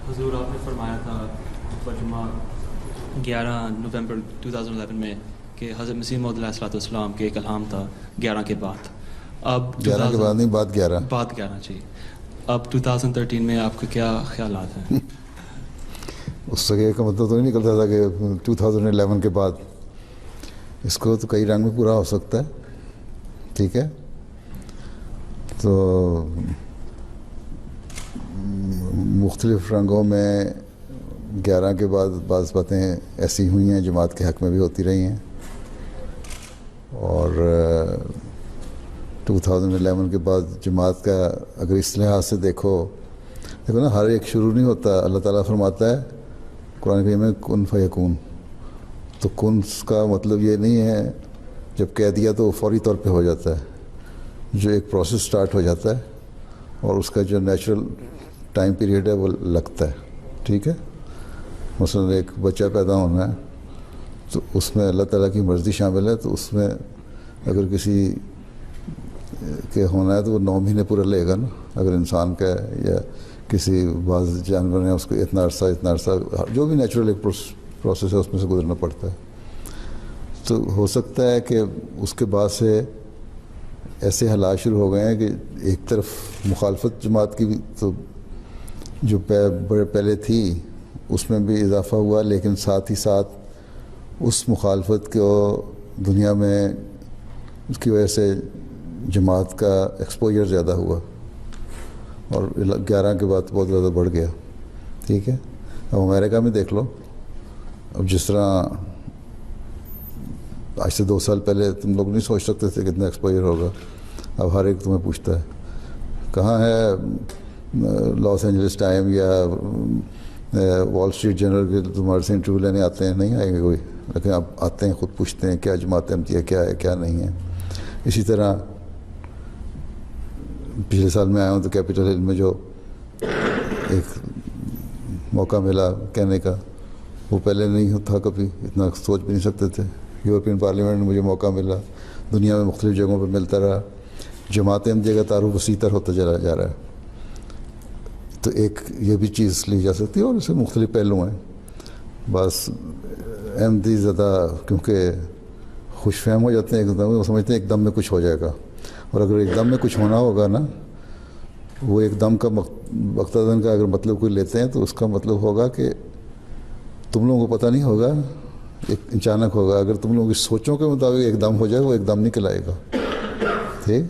حضور آپ نے فرمایا تھا جمعہ 11 نومبر 2011 میں کہ حضرت مسیح موعود علیہ الصلوۃ والسلام کے ایک الہام تھا 11 کے بعد. اب 11 کے بعد نہیں، بعد 11 جی. اب 2013 میں آپ کے کیا خیالات ہیں؟ اس سے کا مطلب تو نہیں نکلتا تھا کہ 2011 کے بعد. اس کو تو کئی رنگ میں پورا ہو سکتا ہے. ٹھیک ہے، تو مختلف رنگوں میں 11 کے بعد بعض باتیں ایسی ہوئی ہیں جماعت کے حق میں بھی ہوتی رہی ہیں. اور 2011 کے بعد جماعت کا اگر اس لحاظ سے دیکھو نا، ہر ایک شروع نہیں ہوتا. اللہ تعالیٰ فرماتا ہے قرآن کریم میں کن فیکون. تو کن کا مطلب یہ نہیں ہے جب کہہ دیا تو فوری طور پہ ہو جاتا ہے. جو ایک پروسیس سٹارٹ ہو جاتا ہے اور اس کا جو نیچرل ٹائم پیریڈ ہے وہ لگتا ہے. ٹھیک ہے، مثلا ایک بچہ پیدا ہونا ہے تو اس میں اللہ تعالیٰ کی مرضی شامل ہے. تو اس میں اگر کسی کے ہونا ہے تو وہ 9 مہینے پورا لے گا نا. اگر انسان کا ہے یا کسی بعض جانور ہیں اس کو اتنا عرصہ جو بھی نیچرل ایک پروسیس ہے اس میں سے گزرنا پڑتا ہے. تو ہو سکتا ہے کہ اس کے بعد سے ایسے حالات شروع ہو گئے ہیں کہ ایک طرف مخالفت جماعت کی بھی تو جو پہلے تھی اس میں بھی اضافہ ہوا، لیکن ساتھ ہی ساتھ اس مخالفت کو دنیا میں اس کی وجہ سے جماعت کا ایکسپوجر زیادہ ہوا اور 11 کے بعد بہت زیادہ بڑھ گیا. ٹھیک ہے، اب امریکہ میں دیکھ لو. اب جس طرح آج سے 2 سال پہلے تم لوگ نہیں سوچ سکتے تھے کتنا ایکسپوجر ہوگا. اب ہر ایک تمہیں پوچھتا ہے کہاں ہے لاس اینجلس ٹائم یا وال اسٹریٹ جرنل کے تمہارے سے انٹرویو لینے آتے ہیں. نہیں آئیں گے کوئی، لیکن اب آتے ہیں، خود پوچھتے ہیں کیا جماعت احمدیہ کیا ہے کیا نہیں ہے. اسی طرح پچھلے سال میں آیا ہوں تو کیپٹل ہل میں جو ایک موقع ملا کہنے کا، وہ پہلے نہیں تھا، کبھی اتنا سوچ بھی نہیں سکتے تھے. یورپین پارلیمنٹ میں مجھے موقع ملا، دنیا میں مختلف جگہوں پہ ملتا رہا. جماعت احمدیہ کا تعارف وسیع تر ہوتا چلا جا رہا ہے. تو ایک یہ بھی چیز لی جا سکتی ہے اور اس سے مختلف پہلو ہیں. بس احمدی زیادہ کیونکہ خوش فہم ہو جاتے ہیں ایک دم، وہ سمجھتے ہیں ایک دم میں کچھ ہو جائے گا. اور اگر ایک دم میں کچھ ہونا ہوگا نا، وہ ایک دم کا مقتضاً کا اگر مطلب کوئی لیتے ہیں تو اس کا مطلب ہوگا کہ تم لوگوں کو پتہ نہیں ہوگا، ایک اچانک ہوگا. اگر تم لوگوں کی سوچوں کے مطابق ایک دم ہو جائے وہ ایک دم نہیں کہلائے گا. ٹھیک.